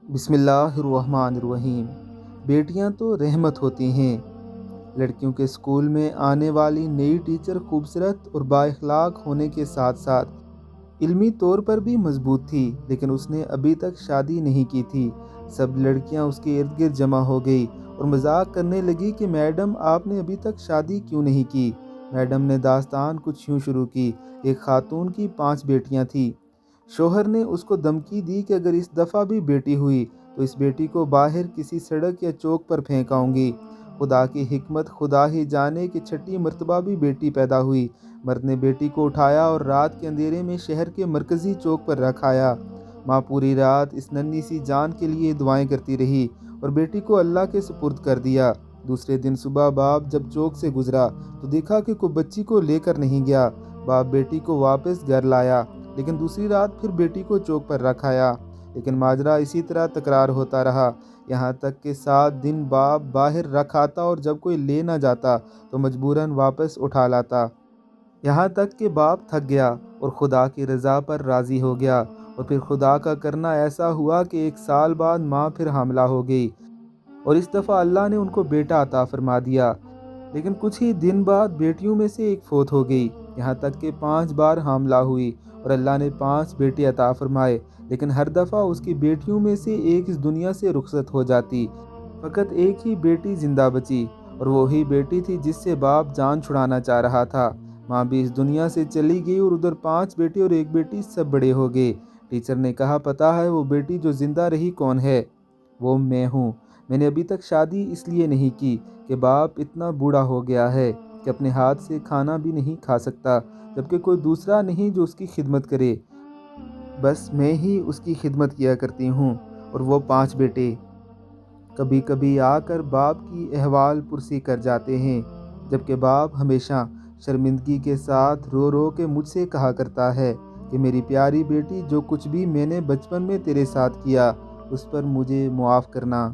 بسم اللہ الرحمن الرحیم۔ بیٹیاں تو رحمت ہوتی ہیں۔ لڑکیوں کے اسکول میں آنے والی نئی ٹیچر خوبصورت اور با اخلاق ہونے کے ساتھ ساتھ علمی طور پر بھی مضبوط تھی، لیکن اس نے ابھی تک شادی نہیں کی تھی۔ سب لڑکیاں اس کے ارد گرد جمع ہو گئی اور مذاق کرنے لگی کہ میڈم آپ نے ابھی تک شادی کیوں نہیں کی۔ میڈم نے داستان کچھ یوں شروع کی۔ ایک خاتون کی 5 بیٹیاں تھیں۔ شوہر نے اس کو دھمکی دی کہ اگر اس دفعہ بھی بیٹی ہوئی تو اس بیٹی کو باہر کسی سڑک یا چوک پر پھینکاؤں گی۔ خدا کی حکمت خدا ہی جانے کہ چھٹی مرتبہ بھی بیٹی پیدا ہوئی۔ مرد نے بیٹی کو اٹھایا اور رات کے اندھیرے میں شہر کے مرکزی چوک پر رکھ آیا۔ ماں پوری رات اس ننھی سی جان کے لیے دعائیں کرتی رہی اور بیٹی کو اللہ کے سپرد کر دیا۔ دوسرے دن صبح باپ جب چوک سے گزرا تو دیکھا کہ کوئی بچی کو لے کر نہیں گیا۔ باپ بیٹی کو واپس گھر لایا، لیکن دوسری رات پھر بیٹی کو چوک پر رکھ آیا۔ لیکن ماجرا اسی طرح تکرار ہوتا رہا، یہاں تک کہ 7 دن باپ باہر رکھ آتا اور جب کوئی لے نہ جاتا تو مجبوراً واپس اٹھا لاتا۔ یہاں تک کہ باپ تھک گیا اور خدا کی رضا پر راضی ہو گیا، اور پھر خدا کا کرنا ایسا ہوا کہ 1 سال بعد ماں پھر حاملہ ہو گئی اور اس دفعہ اللہ نے ان کو بیٹا عطا فرما دیا۔ لیکن کچھ ہی دن بعد بیٹیوں میں سے ایک فوت ہو گئی، یہاں تک کہ 5 بار حاملہ ہوئی اور اللہ نے 5 بیٹے عطا فرمائے، لیکن ہر دفعہ اس کی بیٹیوں میں سے ایک اس دنیا سے رخصت ہو جاتی۔ فقط ایک ہی بیٹی زندہ بچی اور وہی بیٹی تھی جس سے باپ جان چھڑانا چاہ رہا تھا۔ ماں بھی اس دنیا سے چلی گئی اور ادھر 5 بیٹے اور ایک بیٹی سب بڑے ہو گئے۔ ٹیچر نے کہا پتہ ہے وہ بیٹی جو زندہ رہی کون ہے؟ وہ میں ہوں۔ میں نے ابھی تک شادی اس لیے نہیں کی کہ باپ اتنا بوڑھا ہو گیا ہے کہ اپنے ہاتھ سے کھانا بھی نہیں کھا سکتا، جبکہ کوئی دوسرا نہیں جو اس کی خدمت کرے، بس میں ہی اس کی خدمت کیا کرتی ہوں۔ اور وہ 5 بیٹے کبھی کبھی آ کر باپ کی احوال پرسی کر جاتے ہیں، جبکہ باپ ہمیشہ شرمندگی کے ساتھ رو رو کے مجھ سے کہا کرتا ہے کہ میری پیاری بیٹی جو کچھ بھی میں نے بچپن میں تیرے ساتھ کیا اس پر مجھے معاف کرنا۔